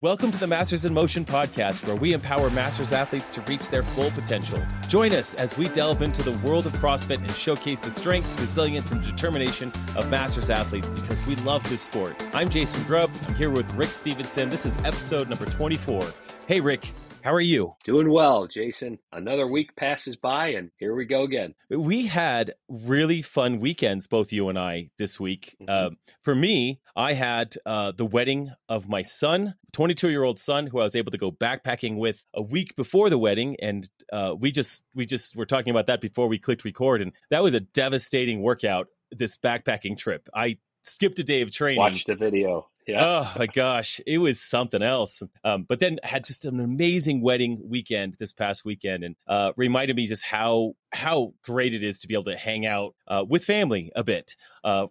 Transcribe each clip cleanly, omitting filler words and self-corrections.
Welcome to the Masters in Motion podcast, where we empower Masters athletes to reach their full potential. Join us as we delve into the world of CrossFit and showcase the strength, resilience, and determination of Masters athletes because we love this sport. I'm Jason Grubb. I'm here with Rick Stevenson. This is episode number 24. Hey, Rick. How are you? Doing well, Jason. Another week passes by, and here we go again. We had really fun weekends, both you and I, this week. For me, I had the wedding of my son, 22-year-old son, who I was able to go backpacking with a week before the wedding. And we just were talking about that before we clicked record. And that was a devastating workout, this backpacking trip. I skipped a day of training. Watch the video. Yeah. Oh my gosh, it was something else. But then had just an amazing wedding weekend this past weekend, and reminded me just how great it is to be able to hang out with family a bit.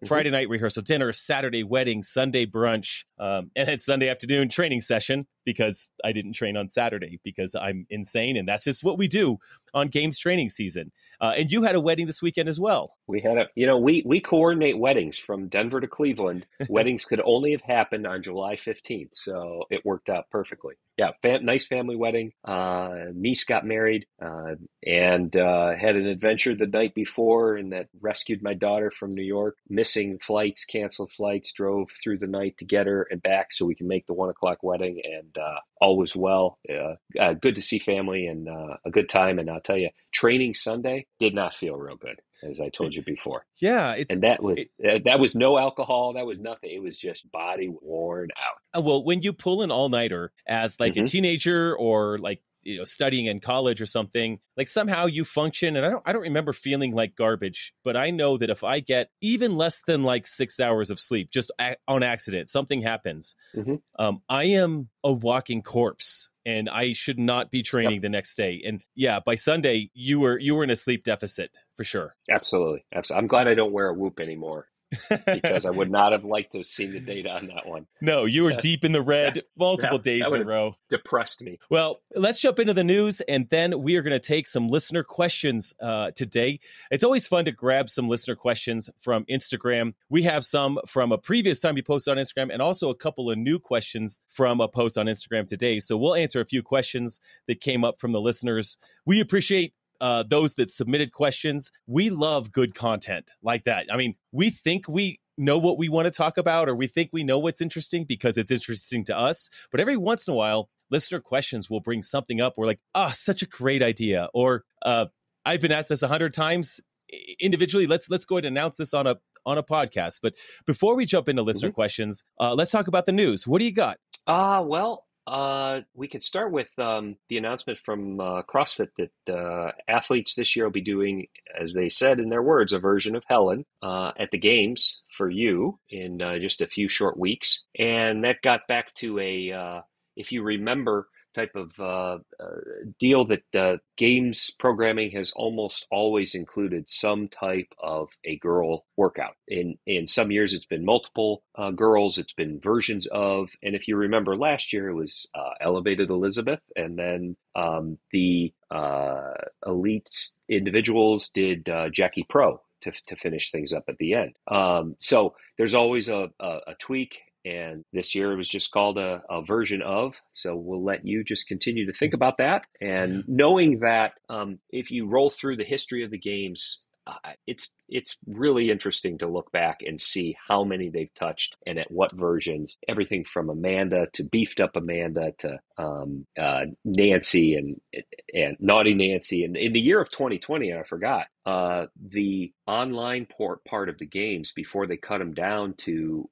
Friday night rehearsal, dinner, Saturday wedding, Sunday brunch, and then Sunday afternoon training session, because I didn't train on Saturday because I'm insane, and that's just what we do on Games training season. And you had a wedding this weekend as well. We had we coordinate weddings from Denver to Cleveland. Weddings could only have happened on July 15th, so it worked out perfectly. Yeah, nice family wedding. Niece got married and had an adventure the night before, and that rescued my daughter from New York, missing flights, canceled flights, drove through the night to get her and back so we can make the 1:00 wedding, and all was well. Good to see family and a good time. And I'll tell you, training Sunday did not feel real good, as I told you before. Yeah. And that was no alcohol. That was nothing. It was just body worn out. Well, when you pull an all-nighter as like a teenager, or like, studying in college or something, like somehow you function. And I don't remember feeling like garbage, but I know that if I get even less than like 6 hours of sleep, just on accident, something happens. I am a walking corpse, and I should not be training the next day. And yeah, by Sunday, you were in a sleep deficit for sure. Absolutely. I'm glad I don't wear a Whoop anymore, because I would not have liked to have seen the data on that one. No, you were deep in the red multiple days in a row. Depressed me. Well, let's jump into the news, and then we are going to take some listener questions today. It's always fun to grab some listener questions from Instagram. We have some from a previous time you posted on Instagram, and also a couple of new questions from a post on Instagram today. So we'll answer a few questions that came up from the listeners. We appreciate those that submitted questions. We love good content like that. I mean, we think we know what we want to talk about, or we think we know what's interesting because it's interesting to us. But every once in a while, listener questions will bring something up. We're like, such a great idea. Or I've been asked this 100 times individually. Let's go ahead and announce this on a podcast. But before we jump into listener questions, let's talk about the news. What do you got? We could start with the announcement from CrossFit that athletes this year will be doing, as they said in their words, a version of Helen at the Games for you in just a few short weeks. And that got back to if you remember, type of deal that Games programming has almost always included some type of a girl workout. In some years, it's been multiple girls. It's been versions of, and if you remember last year, it was Elevated Elizabeth, and then the elite individuals did Jackie Pro to finish things up at the end. So there's always a tweak. And this year it was just called a version of. So we'll let you just continue to think about that. And knowing that if you roll through the history of the Games, it's really interesting to look back and see how many they've touched and at what versions. Everything from Amanda to beefed up Amanda to Nancy and Naughty Nancy. And in the year of 2020, I forgot, the online part of the Games, before they cut them down to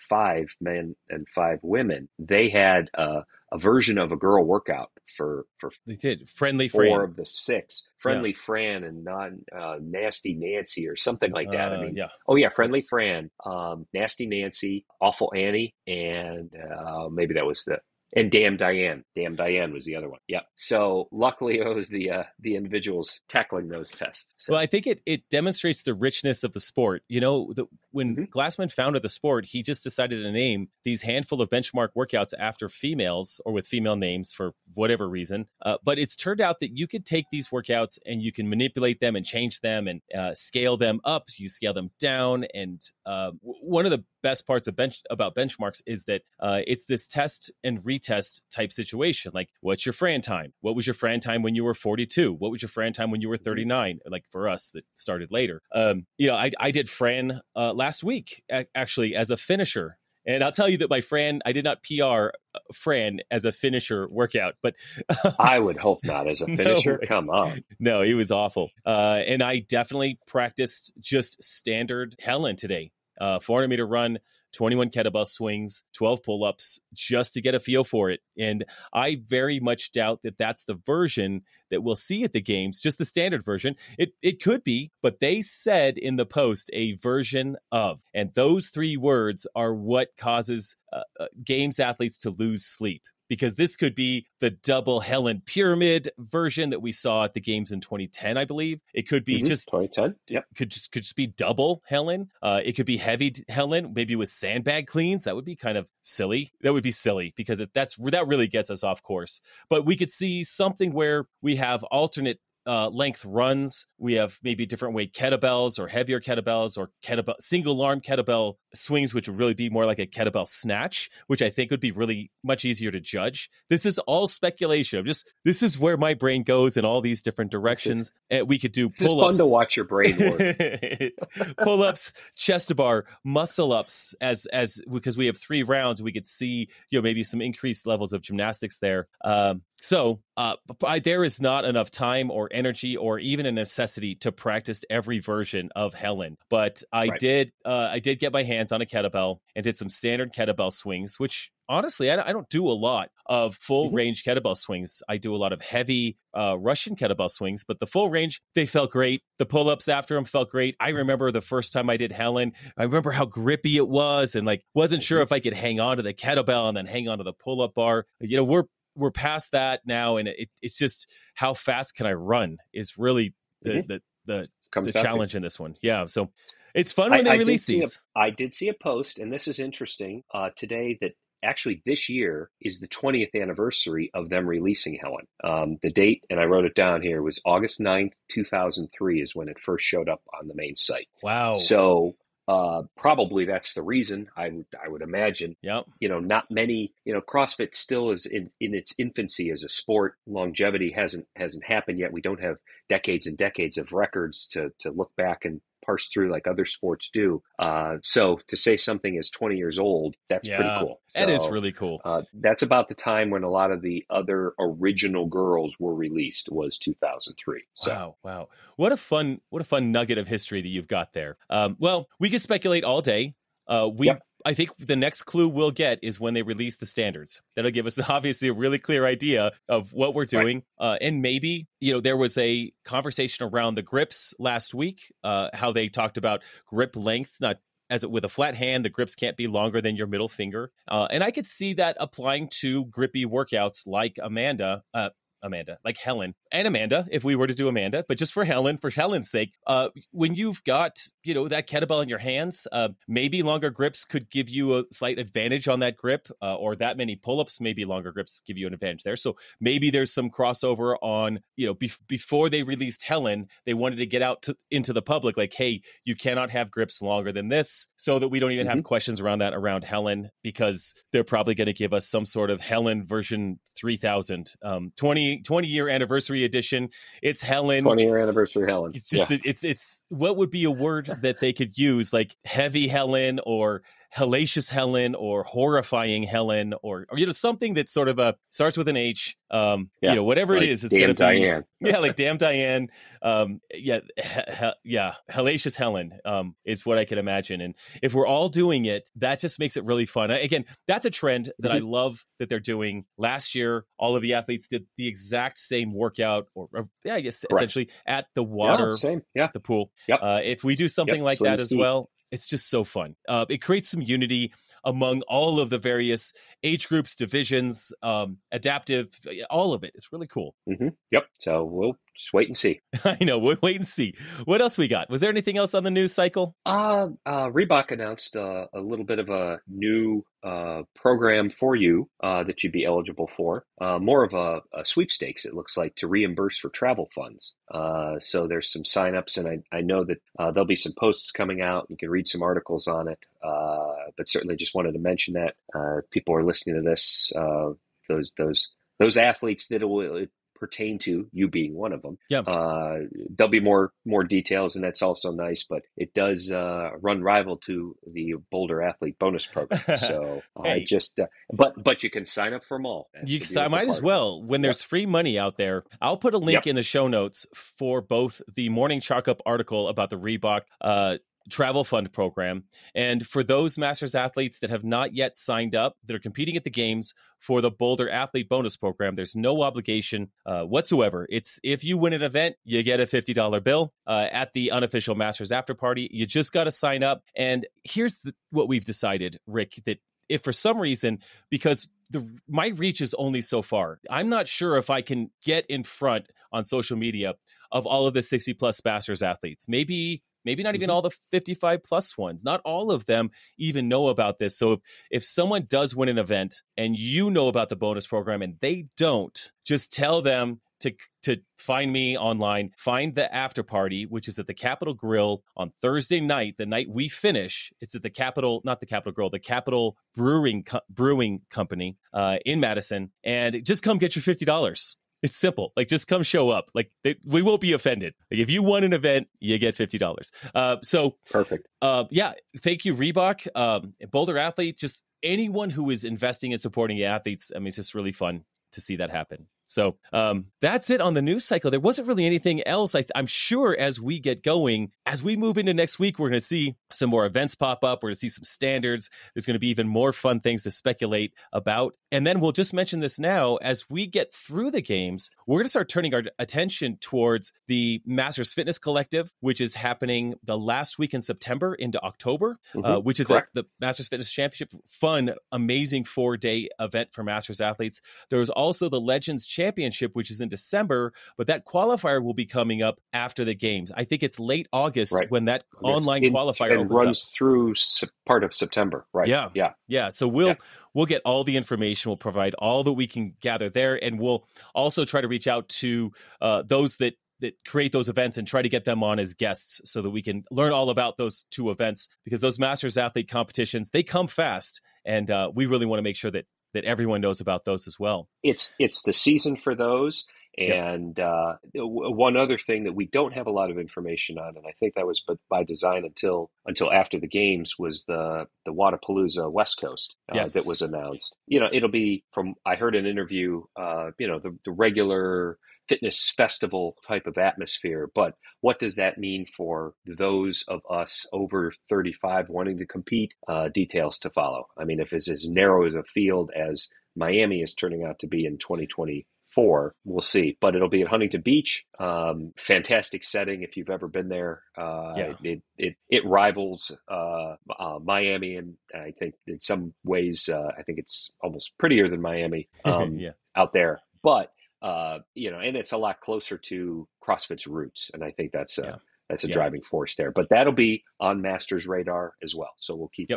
5 men and 5 women, they had a version of a girl workout for they did Friendly 4 Fran of the 6. Friendly Fran and Nasty Nancy or something like that. Friendly Fran, Nasty Nancy, Awful Annie, and maybe that was and Damn Diane. Damn Diane was the other one. Yep. So luckily it was the individuals tackling those tests. So. Well, I think it demonstrates the richness of the sport. When Glassman founded the sport, he just decided to name these handful of benchmark workouts after females or with female names for whatever reason. But it's turned out that you could take these workouts and you can manipulate them and change them and scale them up. So you scale them down. And one of the best parts of about benchmarks is that it's this test and retest type situation. Like, what's your Fran time? What was your Fran time when you were 42? What was your Fran time when you were 39? Like for us that started later. I did Fran last week actually as a finisher. And I'll tell you that my Fran, I did not PR Fran as a finisher workout, but I would hope not as a finisher. No, come on. no, he was awful. And I definitely practiced just standard Helen today. 400-meter run, 21 kettlebell swings, 12 pull-ups, just to get a feel for it. And I very much doubt that that's the version that we'll see at the games, just the standard version. It could be, but they said in the post a version of. And those three words are what causes games athletes to lose sleep. Because this could be the double Helen pyramid version that we saw at the games in 2010, I believe. It could be just 2010. Yep. Could just be double Helen. It could be heavy Helen, maybe with sandbag cleans. That would be kind of silly. That would be silly because that really gets us off course. But we could see something where we have alternate length runs. We have maybe different weight kettlebells or heavier kettlebells or single arm kettlebell swings, which would really be more like a kettlebell snatch, which I think would be really much easier to judge. This is all speculation. This is where my brain goes in all these different directions. We could do pull-ups. It's fun to watch your brain work. Pull-ups, chest to bar, muscle ups, as because we have 3 rounds, we could see maybe some increased levels of gymnastics there. There is not enough time or energy or even a necessity to practice every version of Helen. But I did get my hands on a kettlebell and did some standard kettlebell swings, which honestly, I don't do a lot of full range kettlebell swings. I do a lot of heavy Russian kettlebell swings, but the full range, they felt great. The pull-ups after them felt great. I remember the first time I did Helen, I remember how grippy it was and wasn't sure if I could hang on to the kettlebell and then hang on to the pull-up bar. We're past that now, and it's just how fast can I run is really the challenge in this one. Yeah, so it's fun when they release these. I did see a post, and this is interesting today, that actually this year is the 20th anniversary of them releasing Helen. The date, and I wrote it down here, was August 9th, 2003 is when it first showed up on the main site. Wow. So probably that's the reason. I would imagine. Yep. Not many. CrossFit still is in its infancy as a sport. Longevity hasn't happened yet. We don't have decades and decades of records to look back and parse through like other sports do. So to say something is 20 years old, that's pretty cool. That is really cool. That's about the time when a lot of the other original girls were released, was 2003. So. Wow. What a fun nugget of history that you've got there. Well, we could speculate all day. I think the next clue we'll get is when they release the standards. That'll give us obviously a really clear idea of what we're doing. Right. And maybe, there was a conversation around the grips last week, how they talked about grip length, not as with a flat hand, the grips can't be longer than your middle finger. And I could see that applying to grippy workouts like like Helen and Amanda, if we were to do Amanda, but just for Helen's sake, when you've got, that kettlebell in your hands, maybe longer grips could give you a slight advantage on that grip, or that many pull-ups, maybe longer grips give you an advantage there. So maybe there's some crossover on, before they released Helen, they wanted to get out into the public, like, hey, you cannot have grips longer than this, so that we don't even have questions around Helen, because they're probably going to give us some sort of Helen version 3000, 20-year anniversary edition. It's Helen. 20-year anniversary Helen. It's just it's what would be a word that they could use, like heavy Helen or hellacious Helen or horrifying Helen or something that sort of starts with an H. Whatever like it is, it's going to be Diane. like Damn Diane. Hellacious Helen is what I can imagine. And if we're all doing it, that just makes it really fun. Again, that's a trend that I love that they're doing. Last year, all of the athletes did the exact same workout, or I guess essentially at the water, the pool. Yep. If we do something like that as well, it's just so fun. It creates some unity among all of the various age groups, divisions, adaptive, all of it. It's really cool. Yep. So we'll just wait and see. I know. We'll wait and see. What else we got? Was there anything else on the news cycle? Reebok announced a little bit of a new program for you that you'd be eligible for. More of a sweepstakes, it looks like, to reimburse for travel funds. So there's some signups, and I know that there'll be some posts coming out. You can read some articles on it. but certainly just wanted to mention that people are listening to this. Those athletes that it will pertain to, you being one of them. Yeah. There'll be more details, and that's also nice. But it does run rival to the Boulder Athlete Bonus Program. So Hey, but you can sign up for them all. I might as well. When there's free money out there, I'll put a link in the show notes for both the Morning Chalk Up article about the Reebok travel fund program, and for those Masters athletes that have not yet signed up, that are competing at the games for the Boulder Athlete Bonus Program, there's no obligation whatsoever. It's if you win an event, you get a $50 bill at the unofficial Masters after party. You just got to sign up. And here's what we've decided, Rick, that if for some reason, because my reach is only so far, I'm not sure if I can get in front on social media of all of the 60 plus Masters athletes. Maybe not even all the 55 plus ones. Not all of them even know about this. So if someone does win an event and you know about the bonus program and they don't, just tell them to find me online, find the after party, which is at the Capitol Grill on Thursday night, the night we finish. It's at the Capitol, not the Capitol Grill, the Capitol Brewing Company in Madison. And just come get your $50. It's simple. Like, just come show up. Like, we won't be offended. Like, if you won an event, you get $50. So perfect. Yeah. Thank you, Reebok, Boulder Athlete, just anyone who is investing and supporting the athletes. I mean, it's just really fun to see that happen. So that's it on the news cycle. There wasn't really anything else. I'm sure as we get going, as we move into next week, we're going to see some more events pop up. We're going to see some standards. There's going to be even more fun things to speculate about. And then we'll just mention this now. As we get through the games, we're going to start turning our attention towards the Masters Fitness Collective, which is happening the last week in September into October, which is the Masters Fitness Championship. Fun, amazing 4-day event for Masters athletes. There's also the Legends Championship, which is in December, but that qualifier will be coming up after the games. I think it's late August when that online qualifier opens runs through part of September. Right. Yeah. So we'll get all the information. We'll provide all that we can gather there, and we'll also try to reach out to those that create those events and try to get them on as guests so that we can learn all about those two events, because those Masters athlete competitions, they come fast, and we really want to make sure that everyone knows about those as well. It's the season for those. And one other thing that we don't have a lot of information on, and I think that was by design until after the games, was the Wadapalooza West Coast that was announced. It'll be I heard an interview, the regular fitness festival type of atmosphere, but what does that mean for those of us over 35 wanting to compete? Details to follow. I mean, if it's as narrow as a field as Miami is turning out to be in 2024, we'll see. But it'll be at Huntington Beach. Fantastic setting if you've ever been there. It rivals Miami, and I think in some ways, I think it's almost prettier than Miami out there. But and it's a lot closer to CrossFit's roots, and I think that's a driving force there. But that'll be on Masters radar as well. So we'll keep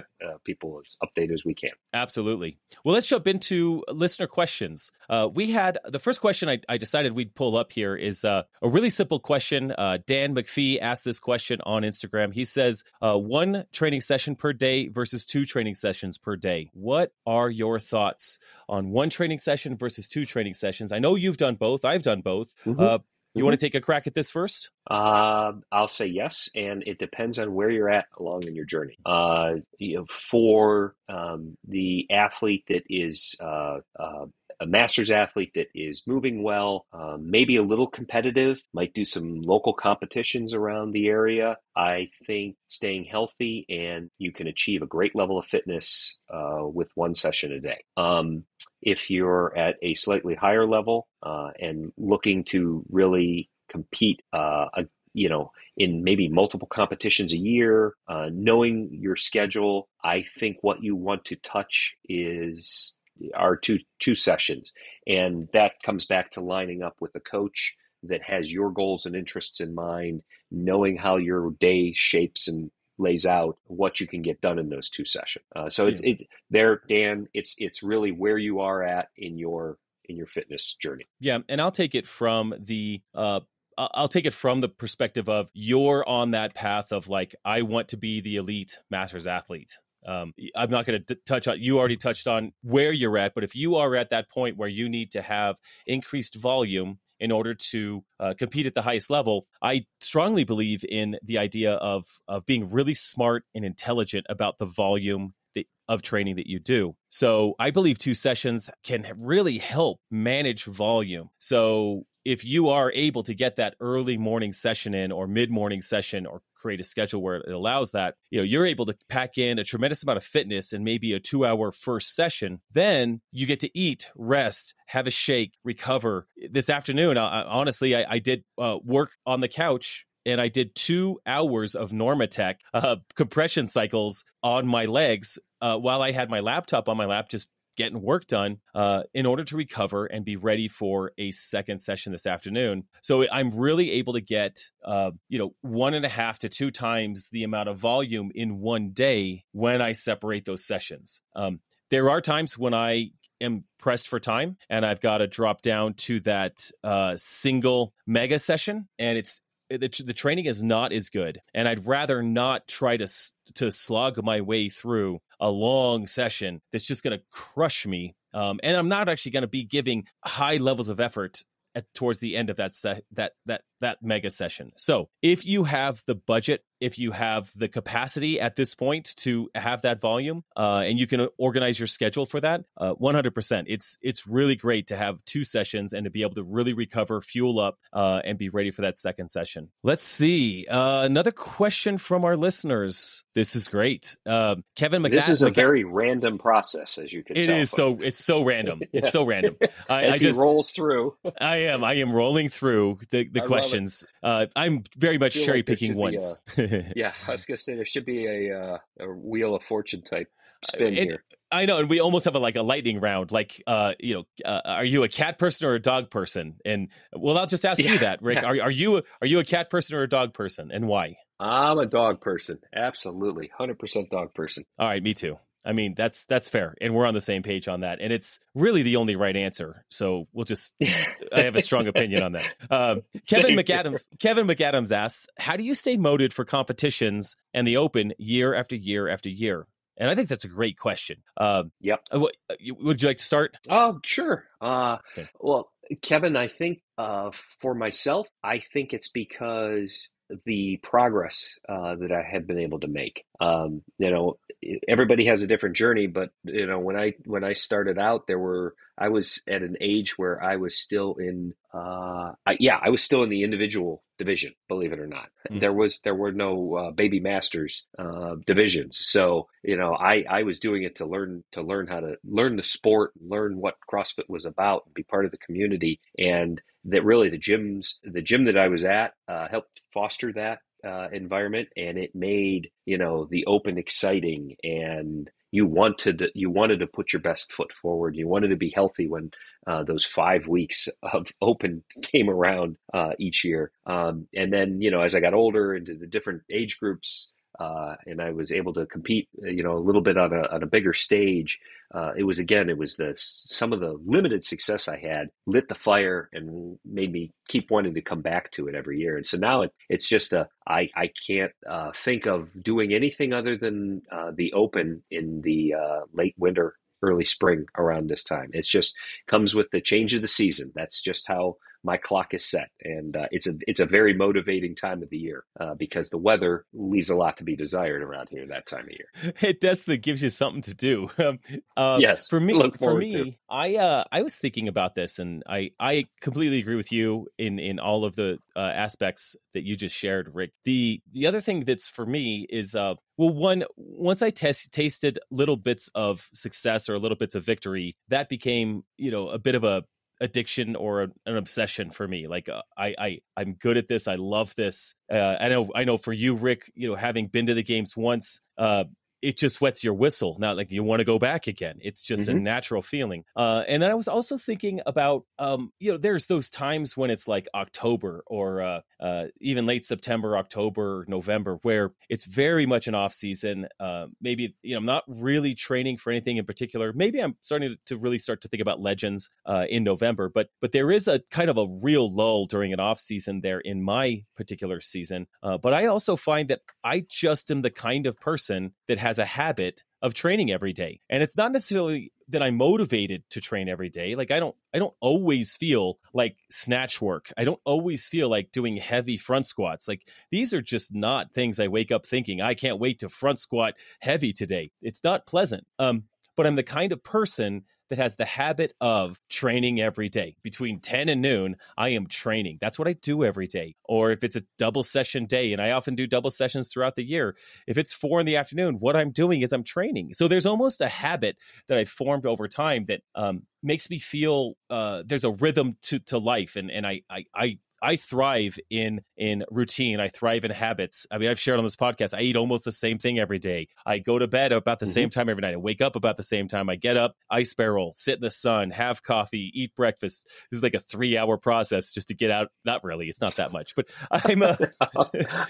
people as updated as we can. Absolutely. Well, let's jump into listener questions. We had the first question I decided we'd pull up here is a really simple question. Dan McPhee asked this question on Instagram. He says, 1 training session per day versus 2 training sessions per day. What are your thoughts on 1 training session versus 2 training sessions? I know you've done both. I've done both. You want to take a crack at this first? I'll say yes, and it depends on where you're at along in your journey. For the athlete that is a Masters athlete that is moving well, maybe a little competitive, might do some local competitions around the area, I think staying healthy and you can achieve a great level of fitness with 1 session a day. If you're at a slightly higher level and looking to really compete, in maybe multiple competitions a year, knowing your schedule, I think what you want to touch are two sessions, and that comes back to lining up with a coach that has your goals and interests in mind, knowing how your day shapes and lays out what you can get done in those 2 sessions. Dan, it's really where you are at in your fitness journey. Yeah, and I'll take it from the perspective of you're on that path of like, I want to be the elite Masters athlete. I'm not going to touch on, you already touched on where you're at, but if you are at that point where you need to have increased volume in order to compete at the highest level, I strongly believe in the idea of being really smart and intelligent about the volume of training that you do. So I believe 2 sessions can really help manage volume. So if you are able to get that early morning session in or mid-morning session, or create a schedule where it allows that, you're able to pack in a tremendous amount of fitness in maybe a 2-hour first session. Then you get to eat, rest, have a shake, recover. This afternoon, honestly, I did work on the couch, and I did 2 hours of Normatec compression cycles on my legs while I had my laptop on my lap, just getting work done in order to recover and be ready for a second session this afternoon. So I'm really able to get, 1.5 to 2 times the amount of volume in one day when I separate those sessions. There are times when I am pressed for time and I've got to drop down to that single mega session, and the training is not as good, and I'd rather not try to slog my way through a long session that's just going to crush me, and I'm not actually going to be giving high levels of effort towards the end of that mega session. So if you have the budget, if you have the capacity at this point to have that volume, and you can organize your schedule for that, 100%. It's really great to have 2 sessions and to be able to really recover, fuel up, and be ready for that second session. Let's see. Another question from our listeners. This is great. Kevin McGatt. This is a very random process, as you can tell. It's so random. It's so random. As he rolls through. I am rolling through the questions. I'm very much cherry picking ones. Yeah, I was going to say there should be a Wheel of Fortune type spin here. I know, and we almost have a lightning round. Are you a cat person or a dog person? And well, I'll just ask you that, Rick. Yeah. Are you a cat person or a dog person, and why? I'm a dog person. Absolutely, 100% dog person. All right, me too. I mean, that's fair, and we're on the same page on that, and it's really the only right answer. So we'll just, I have a strong opinion on that. Kevin McAdams asks, how do you stay motivated for competitions and the Open year after year after year? And I think that's a great question. Yep. Would you like to start? Oh, sure. Okay. Well, Kevin, I think for myself, I think it's because the progress that I have been able to make. Everybody has a different journey, but when I started out, I was at an age where I was still in I was still in the individual division, believe it or not. Mm. There were no baby masters divisions. So, I was doing it to learn how to learn the sport, learn what CrossFit was about, be part of the community. And that really the gym that I was at helped foster that environment, and it made, the Open exciting, and you wanted to put your best foot forward. You wanted to be healthy when those 5 weeks of Open came around each year. And then, as I got older into the different age groups, and I was able to compete, a little bit on a bigger stage. It was some of the limited success I had lit the fire and made me keep wanting to come back to it every year. And so now it's just I can't think of doing anything other than the Open in the late winter, early spring around this time. It's just comes with the change of the season. That's just how my clock is set, and it's a very motivating time of the year because the weather leaves a lot to be desired around here that time of year. It definitely gives you something to do. Yes, for me, I was thinking about this, and I completely agree with you in all of the aspects that you just shared, Rick. The other thing that's for me is once I tasted little bits of success or little bits of victory, that became a bit of a addiction or an obsession for me. Like I'm good at this. I love this. I know for you, Rick, having been to the games once, it just wets your whistle. Not like you want to go back again. It's just a natural feeling. And then I was also thinking about, there's those times when it's like October or even late September, October, November, where it's very much an off season. Maybe, I'm not really training for anything in particular. Maybe I'm starting to really start to think about Legends in November, but there is a kind of a real lull during an off season there in my particular season. But I also find that I just am the kind of person that has a habit of training every day. And it's not necessarily that I'm motivated to train every day. Like I don't always feel like snatch work. I don't always feel like doing heavy front squats. Like these are just not things I wake up thinking, I can't wait to front squat heavy today. It's not pleasant. But I'm the kind of person that has the habit of training every day. Between 10 and noon, I am training. That's what I do every day. Or if it's a double session day, and I often do double sessions throughout the year, if it's 4 p.m, what I'm doing is I'm training. So there's almost a habit that I've formed over time that makes me feel there's a rhythm to life. And I thrive in routine. I thrive in habits. I mean, I've shared on this podcast, I eat almost the same thing every day. I go to bed about the same time every night. I wake up about the same time. I get up, ice barrel, sit in the sun, have coffee, eat breakfast. This is like a 3-hour process just to get out. Not really. It's not that much, but I'm I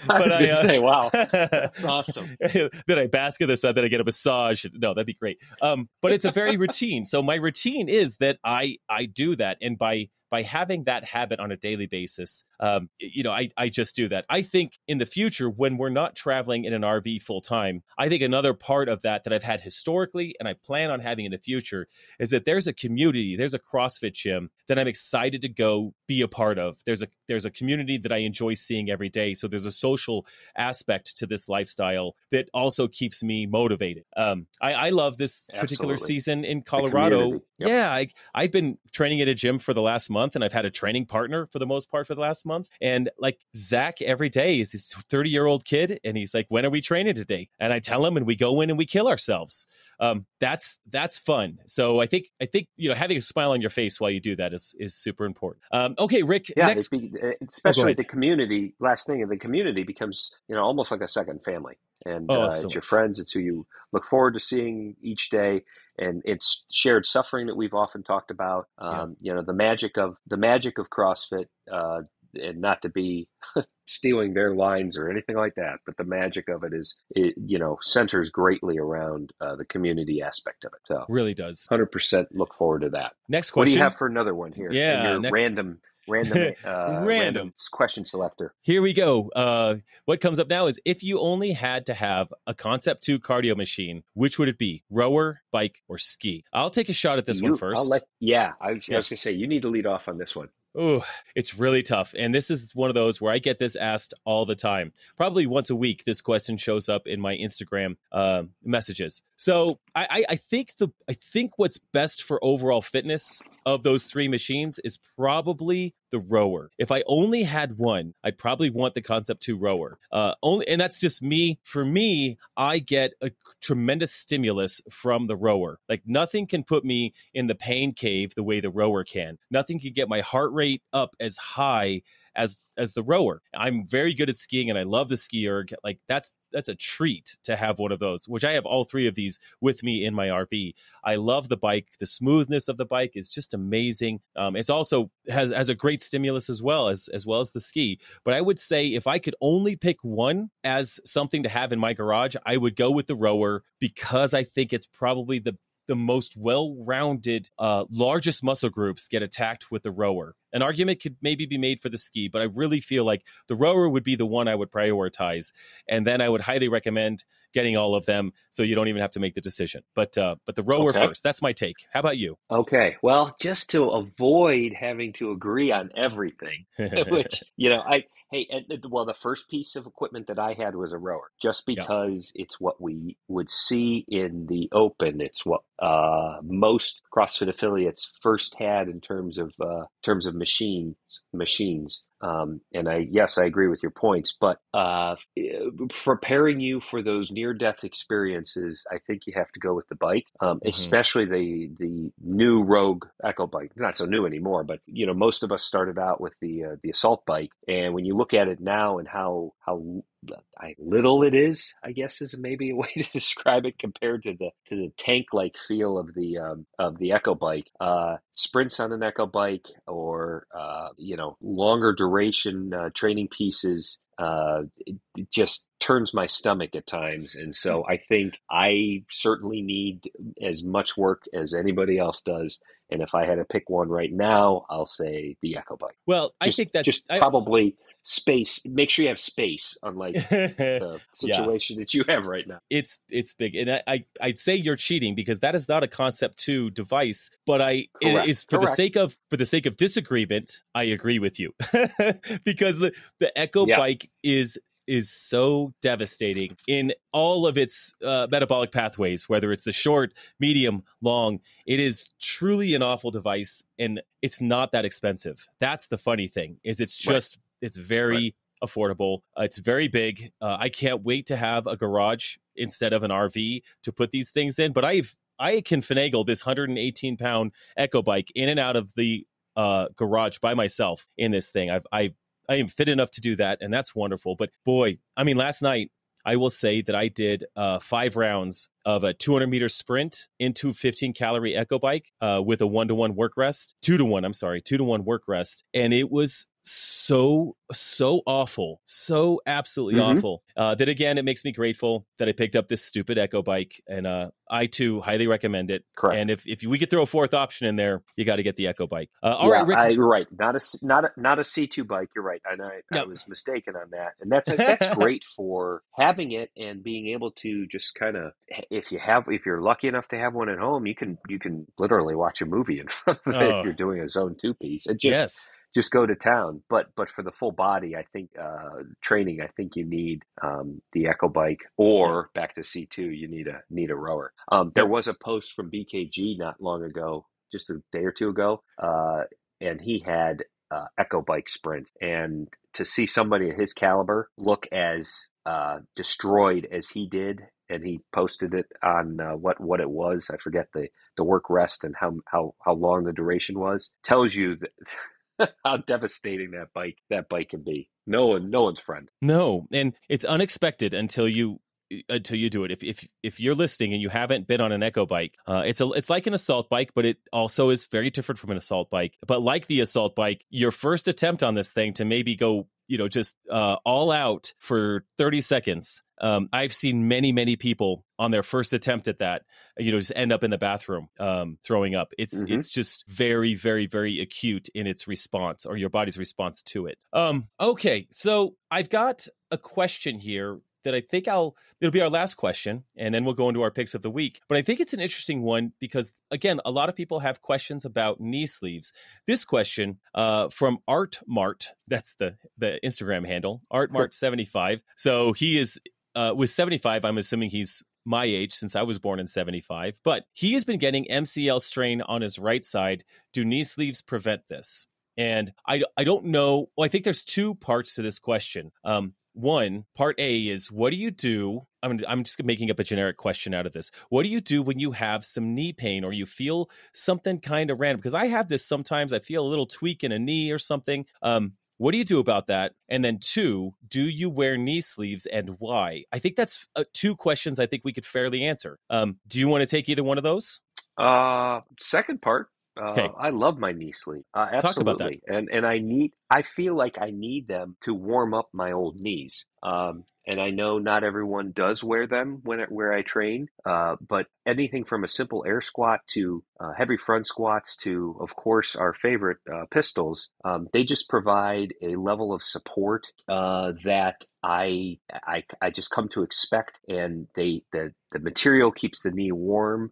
was going to say, wow, that's awesome. Then I bask in the sun, then I get a massage. No, that'd be great. But it's a very routine. So my routine is that I do that. And by having that habit on a daily basis, I just do that. I think in the future, when we're not traveling in an RV full time, I think another part of that I've had historically and I plan on having in the future is that there's a community, there's a CrossFit gym that I'm excited to go be a part of. There's a community that I enjoy seeing every day. So there's a social aspect to this lifestyle that also keeps me motivated. I love this particular season in Colorado. Yep. Yeah, I've been training at a gym for the last month, and I've had a training partner for the most part for the last month. And like Zach every day is this 30-year-old kid, and he's like, when are we training today? And I tell him, and we go in and we kill ourselves. That's fun. So I think having a smile on your face while you do that is super important. Okay, Rick. Yeah, next, especially the community. Last thing, the community becomes almost like a second family, and it's your friends. It's who you look forward to seeing each day. And it's shared suffering that we've often talked about. The magic of CrossFit, and not to be stealing their lines or anything like that, but the magic of it centers greatly around the community aspect of it. So really does. 100% look forward to that. Next question. What do you have for another one here? Yeah, Your random question selector. Here we go. What comes up now is if you only had to have a Concept 2 cardio machine, which would it be? Rower, bike, or ski? I'll take a shot at this one first. I was going to say, you need to lead off on this one. Oh, it's really tough. And this is one of those where I get this asked all the time. Probably once a week, this question shows up in my Instagram messages. So I think what's best for overall fitness of those 3 machines is probably the rower. If I only had one, I'd probably want the Concept 2 rower. And that's just me. For me, I get a tremendous stimulus from the rower. Like nothing can put me in the pain cave the way the rower can. Nothing can get my heart rate up as high as the rower. I'm very good at skiing and I love the ski erg. Like that's a treat to have one of those, which I have all 3 of these with me in my RV. I love the bike. The smoothness of the bike is just amazing. It's also has a great stimulus as well as the ski. But I would say if I could only pick one as something to have in my garage, I would go with the rower because I think it's probably the most well-rounded, largest muscle groups get attacked with the rower. An argument could maybe be made for the ski, but I really feel like the rower would be the one I would prioritize. And then I would highly recommend getting all of them so you don't even have to make the decision. But the rower first. That's my take. How about you? Okay. Well, just to avoid having to agree on everything, which, the first piece of equipment that I had was a rower, just because it's what we would see in the open. It's what most CrossFit affiliates first had in terms of machines. And I agree with your points, but preparing you for those near-death experiences, I think you have to go with the bike, especially the new Rogue Echo bike. Not so new anymore, but most of us started out with the Assault bike, and when you look at it now and how little it is, I guess is maybe a way to describe it compared to the tank-like feel of the Echo bike. Sprints on an Echo bike or longer duration training pieces, it just turns my stomach at times. And so I think I certainly need as much work as anybody else does. And if I had to pick one right now, I'll say the Echo Bike. Well, I think that's Just probably space. Make sure you have space, unlike the yeah. situation that you have right now. It's big, and I'd say you're cheating because that is not a Concept 2 device. But it is for the sake of disagreement. I agree with you because the Echo Bike is so devastating in all of its metabolic pathways, whether it's the short, medium, long. It is truly an awful device, and it's not that expensive. That's the funny thing, is it's just it's very affordable. It's very big. I can't wait to have a garage instead of an RV to put these things in. But I can finagle this 118-pound Echo Bike in and out of the garage by myself in this thing. I am fit enough to do that, and that's wonderful. But boy, I mean, last night, I will say that I did 5 rounds of a 200-meter sprint into 15-calorie Echo Bike with a 1-to-1 work rest. 2-to-1, I'm sorry, 2-to-1 work rest. And it was so awful, so absolutely awful, that again, it makes me grateful that I picked up this stupid Echo Bike, and I too highly recommend it. Correct. And if we could throw a fourth option in there, you got to get the Echo Bike. All right, Rick. You're right. Not a C2 bike. You're right. And I was mistaken on that. And that's great for having it and being able to just kind of, if you're lucky enough to have one at home, you can literally watch a movie in front of it if you're doing a zone 2 piece. And just go to town. But for the full body, I think training, I think you need the Echo Bike, or back to C2, you need a rower. There was a post from BKG not long ago, just a day or two ago, and he had Echo Bike sprints. And to see somebody at his caliber look as destroyed as he did, and he posted it on what it was, I forget the work rest and how long the duration was, tells you that how devastating that bike can be. No one's friend. No, and it's unexpected until you do it. If you're listening and you haven't been on an Echo Bike, it's like an assault bike, but it also is very different from an assault bike. But like the assault bike, your first attempt on this thing to maybe go, just all out for 30 seconds. I've seen many people on their first attempt at that, just end up in the bathroom throwing up. It's just very, very, very acute in its response, or your body's response to it. Okay, so I've got a question here that I think it'll be our last question, and then we'll go into our picks of the week. But I think it's an interesting one because, again, a lot of people have questions about knee sleeves. This question from Art Mart, that's the Instagram handle, Art Mart 75. So he is with 75. I'm assuming he's my age, since I was born in 75. But he has been getting MCL strain on his right side. Do knee sleeves prevent this? And I don't know. Well, I think there's 2 parts to this question. One, part A is, what do you do? I'm just making up a generic question out of this. What do you do when you have some knee pain or you feel something kind of random? Because I have this sometimes. I feel a little tweak in a knee or something. What do you do about that? And then 2, do you wear knee sleeves, and why? I think that's 2 questions I think we could fairly answer. Do you want to take either one of those? Second part. Okay. I love my knee sleeve. Absolutely. Talk about that. And I feel like I need them to warm up my old knees. And I know not everyone does wear them where I train, but anything from a simple air squat to heavy front squats to, of course, our favorite pistols, they just provide a level of support that I just come to expect, and the material keeps the knee warm.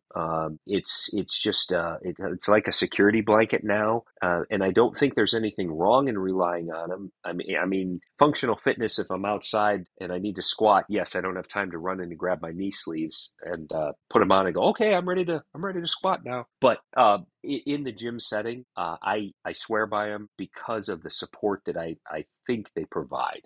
It's it's like a security blanket now, and I don't think there's anything wrong in relying on them. I mean, functional fitness. If I'm outside and I need to squat, yes, I don't have time to run in and grab my knee sleeves and put them on and go, okay, I'm ready to squat now. But in the gym setting, I swear by them because of the support that I think they provide.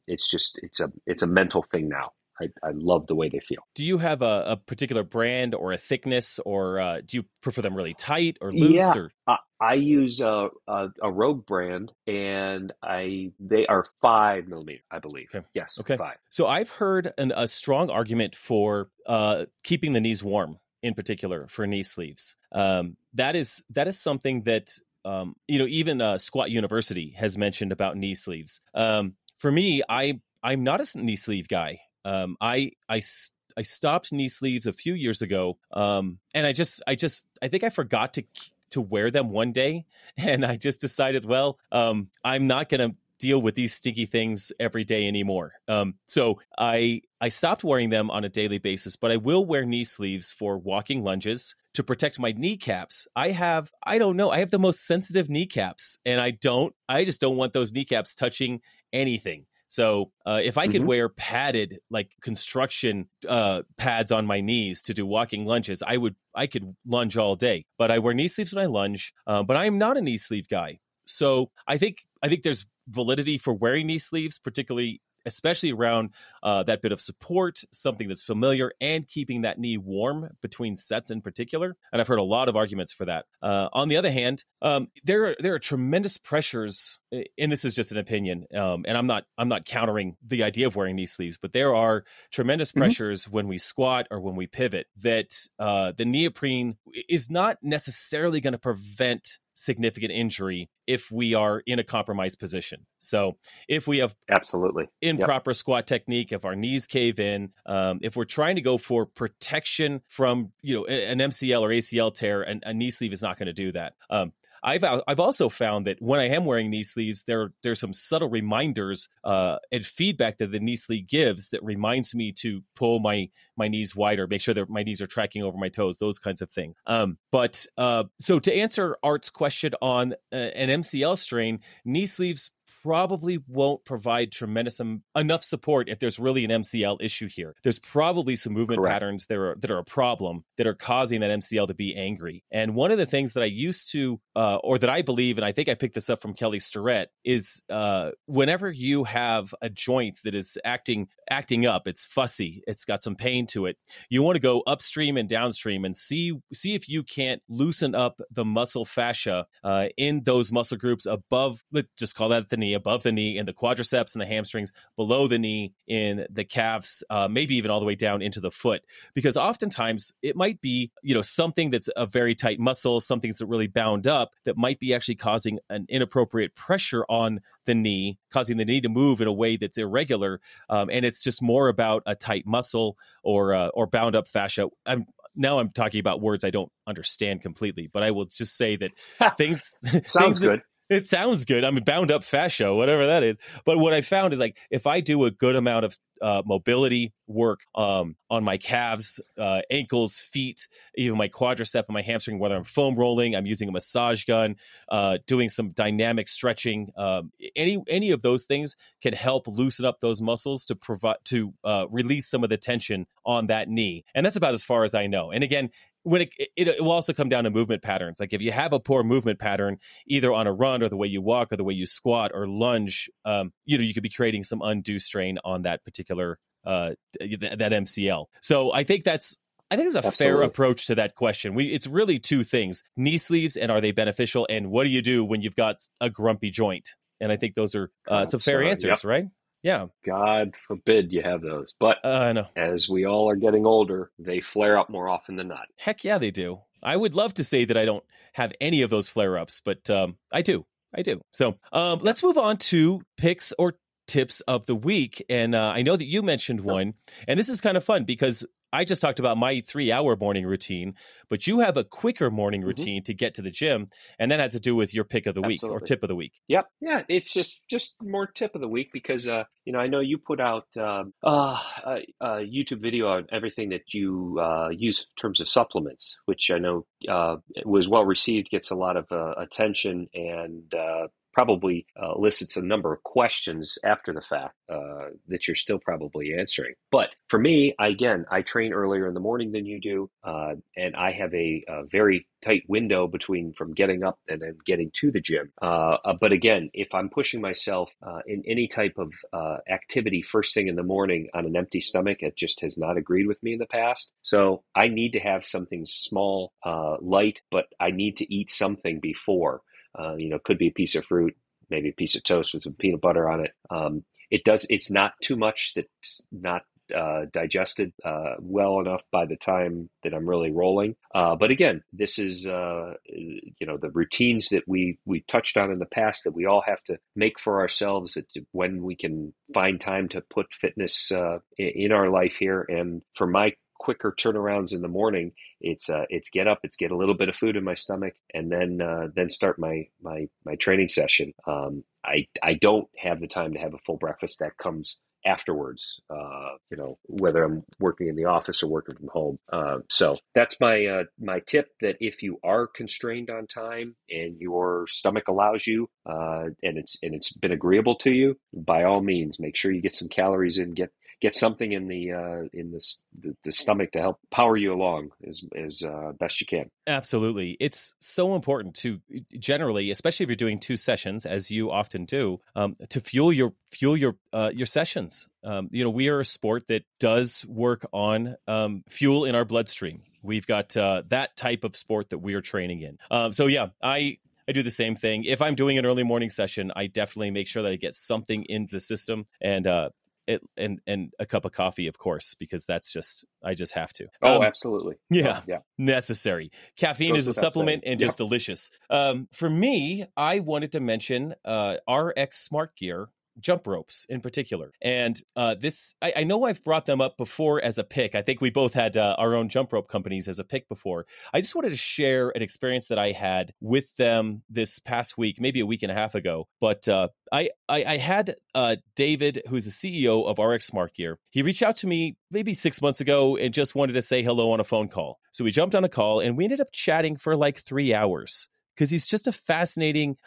It's a mental thing now. I love the way they feel. Do you have a particular brand or a thickness, or do you prefer them really tight or loose? Yeah, I use a Rogue brand, and they are 5 millimeter, I believe. Okay. Yes, okay. 5. So I've heard a strong argument for keeping the knees warm, in particular for knee sleeves. That is something that even Squat University has mentioned about knee sleeves. For me, I I'm not a knee sleeve guy. I stopped knee sleeves a few years ago, and I think I forgot to wear them one day, and I just decided, well, I'm not going to deal with these stinky things every day anymore. So I stopped wearing them on a daily basis, but I will wear knee sleeves for walking lunges to protect my kneecaps. I don't know, I have the most sensitive kneecaps, and I just don't want those kneecaps touching anything. So if I could Hmm. wear padded, like construction pads on my knees to do walking lunges, I could lunge all day. But I wear knee sleeves when I lunge. But I am not a knee sleeve guy. So I think there's validity for wearing knee sleeves, particularly especially around that bit of support, something that's familiar, and keeping that knee warm between sets in particular. And I've heard a lot of arguments for that. On the other hand, there are tremendous pressures, and this is just an opinion, and I'm not countering the idea of wearing knee sleeves, but there are tremendous Hmm. pressures when we squat or when we pivot that the neoprene is not necessarily going to prevent significant injury if we are in a compromised position. So if we have Absolutely. Yep. improper squat technique, if our knees cave in, if we're trying to go for protection from an MCL or ACL tear, and a knee sleeve is not going to do that. I've also found that when I am wearing knee sleeves, there's some subtle reminders and feedback that the knee sleeve gives that reminds me to pull my knees wider, make sure that my knees are tracking over my toes, those kinds of things. But so to answer Art's question on an MCL strain, knee sleeves probably won't provide enough support if there's really an MCL issue here. There's probably some movement Correct. patterns that are a problem that are causing that MCL to be angry. And one of the things that I used to, or that I believe, and I think I picked this up from Kelly Starrett, is whenever you have a joint that is acting up, it's fussy, it's got some pain to it, you want to go upstream and downstream and see if you can't loosen up the muscle fascia in those muscle groups above, let's just call that the knee, above the knee, in the quadriceps and the hamstrings, below the knee, in the calves, maybe even all the way down into the foot. Because oftentimes it might be, something that's a very tight muscle, something that's really bound up, that might be actually causing an inappropriate pressure on the knee, causing the knee to move in a way that's irregular. And it's just more about a tight muscle or bound up fascia. Now I'm talking about words I don't understand completely, but I will just say that things Sounds things that good. it sounds good. I mean, bound up fascia, whatever that is. But what I found is, like, if I do a good amount of mobility work on my calves, ankles, feet, even my quadricep and my hamstring, whether I'm foam rolling, I'm using a massage gun, doing some dynamic stretching, any of those things can help loosen up those muscles to release some of the tension on that knee. And that's about as far as I know. And again, when it will also come down to movement patterns. Like if you have a poor movement pattern, either on a run or the way you walk or the way you squat or lunge, you could be creating some undue strain on that particular that MCL. So I think it's a fair Absolutely. approach to that question. It's really two things: knee sleeves, and are they beneficial? And what do you do when you've got a grumpy joint? And I think those are some fair Yep. answers, right? Yeah, God forbid you have those. But I know. as we all are getting older, they flare up more often than not. Heck yeah, they do. I would love to say that I don't have any of those flare ups, but I do. I do. So Yep. let's move on to picks or tips of the week. And I know that you mentioned Sure. one, and this is kind of fun because I just talked about my 3 hour morning routine, but you have a quicker morning Hmm. routine to get to the gym, and that has to do with your pick of the week or Absolutely. tip of the week. Yep. Yeah. It's just more tip of the week because I know you put out a YouTube video on everything that you use in terms of supplements, which I know was well received, gets a lot of attention, and probably elicits a number of questions after the fact that you're still probably answering. But for me, I train earlier in the morning than you do, and I have a very tight window between from getting up and then getting to the gym. But again, if I'm pushing myself in any type of activity first thing in the morning on an empty stomach, it just has not agreed with me in the past. So I need to have something small, light, but I need to eat something before. Could be a piece of fruit, maybe a piece of toast with some peanut butter on it. It's not too much that's not digested well enough by the time that I'm really rolling. But again, this is the routines that we touched on in the past that we all have to make for ourselves. When we can find time to put fitness in our life here, and for my quicker turnarounds in the morning, it's get up, it's get a little bit of food in my stomach, and then start my training session. I don't have the time to have a full breakfast. That comes afterwards, whether I'm working in the office or working from home. So that's my tip, that if you are constrained on time and your stomach allows you, and it's been agreeable to you, by all means, make sure you get some calories in, get something in the stomach to help power you along as best you can. Absolutely. It's so important to generally, especially if you're doing 2 sessions, as you often do, to fuel your sessions. We are a sport that does work on fuel in our bloodstream. We've got that type of sport that we are training in. So yeah, I do the same thing. If I'm doing an early morning session, I definitely make sure that I get something into the system, and a cup of coffee, of course, because I just have to. Oh, absolutely. Yeah, yeah. Necessary. Caffeine Goes is a without supplement saying. and just delicious. For me, I wanted to mention RX Smart Gear jump ropes in particular. And I know I've brought them up before as a pick. I think we both had our own jump rope companies as a pick before. I just wanted to share an experience that I had with them this past week, maybe a week and a half ago. But I had David, who's the CEO of RX Smart Gear. He reached out to me maybe 6 months ago and just wanted to say hello on a phone call. So we jumped on a call and we ended up chatting for like 3 hours, because he's just a fascinating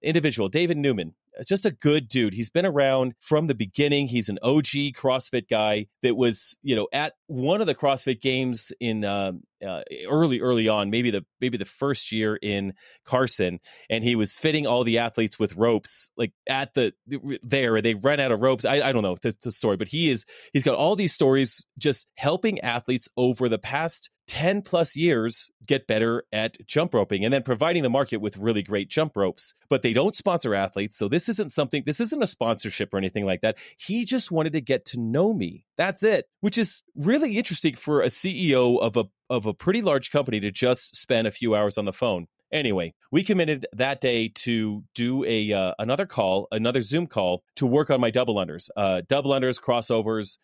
individual. David Newman. It's just a good dude. He's been around from the beginning. He's an OG CrossFit guy that was, at one of the CrossFit Games in early on, maybe the first year in Carson, and he was fitting all the athletes with ropes, like at they ran out of ropes. I don't know the story, but he's got all these stories just helping athletes over the past 10 plus years get better at jump roping, and then providing the market with really great jump ropes. But they don't sponsor athletes, so this isn't a sponsorship or anything like that. He just wanted to get to know me. That's it, which is really interesting for a CEO of a pretty large company to just spend a few hours on the phone. Anyway, we committed that day to do another Zoom call to work on my double unders, crossovers,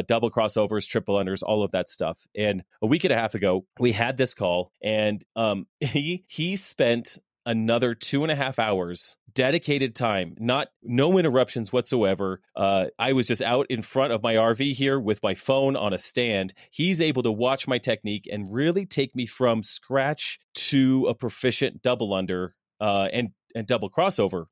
double crossovers, triple unders, all of that stuff. And a week and a half ago, we had this call, and he spent another 2.5 hours dedicated time, no interruptions whatsoever. I was just out in front of my RV here with my phone on a stand. He's able to watch my technique and really take me from scratch to a proficient double under and double crossover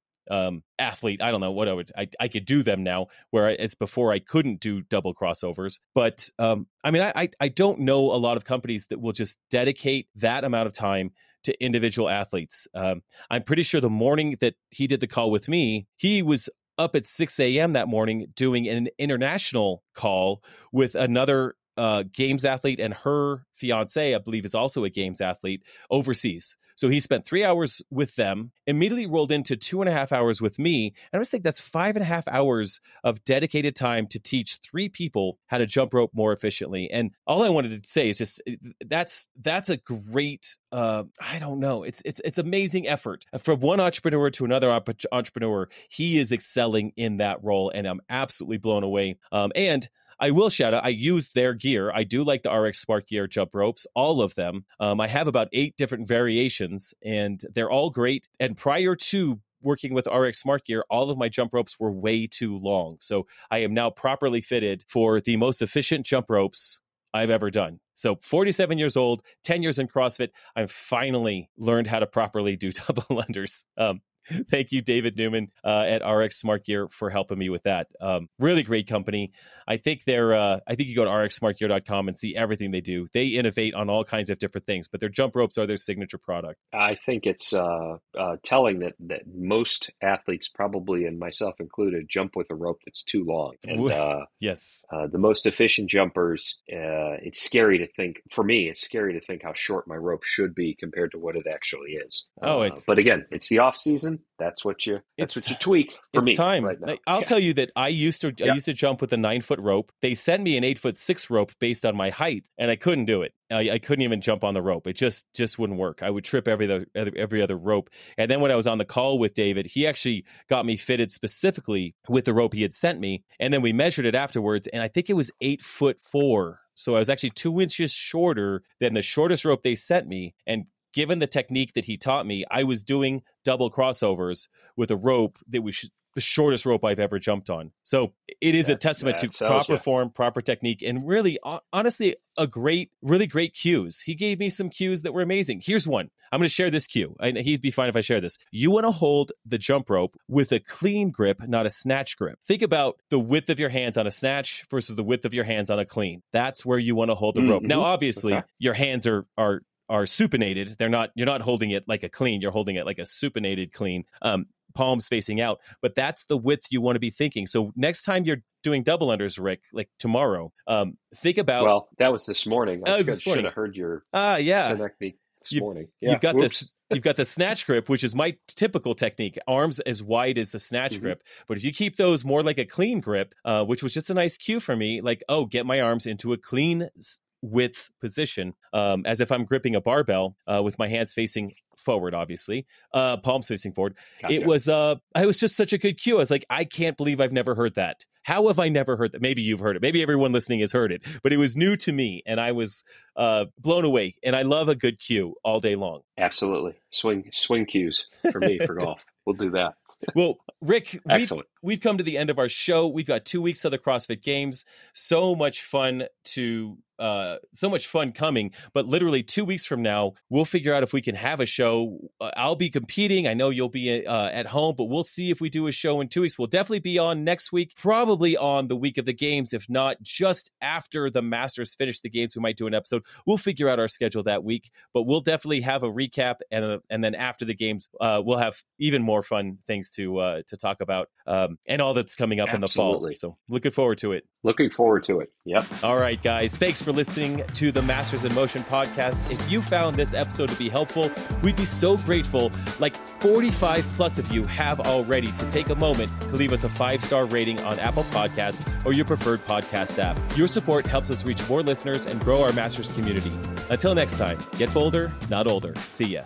athlete. I don't know what I could do them now, whereas before I couldn't do double crossovers. But I don't know a lot of companies that will just dedicate that amount of time to individual athletes. I'm pretty sure the morning that he did the call with me, he was up at 6 a.m. that morning doing an international call with another Games athlete, and her fiance, I believe, is also a Games athlete overseas. So he spent 3 hours with them, immediately rolled into 2.5 hours with me. And I just think that's 5.5 hours of dedicated time to teach 3 people how to jump rope more efficiently. And all I wanted to say is just that's a great, I don't know. It's amazing effort from one entrepreneur to another entrepreneur. He is excelling in that role, and I'm absolutely blown away. And I will shout out, I use their gear. I do like the RX Smart Gear jump ropes, all of them. I have about 8 different variations, and they're all great. And prior to working with RX Smart Gear, all of my jump ropes were way too long. So I am now properly fitted for the most efficient jump ropes I've ever done. So 47 years old, 10 years in CrossFit, I've finally learned how to properly do double unders. Thank you, David Newman at RX Smart Gear, for helping me with that. Really great company. I think you go to rxsmartgear.com and see everything they do. They innovate on all kinds of different things, but their jump ropes are their signature product. I think it's telling that most athletes, probably and myself included, jump with a rope that's too long. And yes, the most efficient jumpers, it's scary to think. For me, it's scary to think how short my rope should be compared to what it actually is. But again, it's the off season. that's what you tweak for me time. right now. I'll tell you that I used to jump with a 9-foot rope. They sent me an 8'6" rope based on my height, and I couldn't do it. I couldn't even jump on the rope. It just wouldn't work. I would trip every other rope. And then when I was on the call with David, he actually got me fitted specifically with the rope he had sent me. And then we measured it afterwards, and I think it was 8'4". So I was actually 2 inches shorter than the shortest rope they sent me. And given the technique that he taught me, I was doing double crossovers with a rope that was the shortest rope I've ever jumped on. So it is a testament to proper form, proper technique, and really, honestly, really great cues. He gave me some cues that were amazing. Here's one. I'm going to share this cue. He'd be fine if I share this. You want to hold the jump rope with a clean grip, not a snatch grip. Think about the width of your hands on a snatch versus the width of your hands on a clean. That's where you want to hold the rope. Now, obviously, your hands are supinated. You're not holding it like a clean. You're holding it like a supinated clean. Palms facing out, but that's the width you want to be thinking. So next time you're doing double unders, Rick, like tomorrow, think about. Well, that was this morning. I should have heard your technique this morning. Yeah. You've got the snatch grip, which is my typical technique, arms as wide as the snatch grip. But if you keep those more like a clean grip, which was just a nice cue for me, like, get my arms into a clean width position, as if I'm gripping a barbell, with my hands facing forward, obviously, palms facing forward. Gotcha. It was just such a good cue. I was like, I can't believe I've never heard that. How have I never heard that? Maybe you've heard it. Maybe everyone listening has heard it, but it was new to me, and I was blown away. And I love a good cue all day long. Absolutely, swing cues for me for golf. We'll do that. Well, Rick, we've come to the end of our show. We've got 2 weeks of the CrossFit Games. So much fun coming. But literally 2 weeks from now, we'll figure out if we can have a show. I'll be competing. I know you'll be at home, but we'll see if we do a show in 2 weeks. We'll definitely be on next week, probably on the week of the games. If not, just after the Masters finish the games, we might do an episode. We'll figure out our schedule that week, but we'll definitely have a recap. And then after the games, we'll have even more fun things to talk about, and all that's coming up in the fall. So looking forward to it. Yep. All right, guys. Thanks for listening to the Masters in Motion podcast. If you found this episode to be helpful, we'd be so grateful. Like 45 plus of you have already, to take a moment to leave us a 5-star rating on Apple Podcasts or your preferred podcast app. Your support helps us reach more listeners and grow our Masters community. Until next time, get bolder, not older. See ya.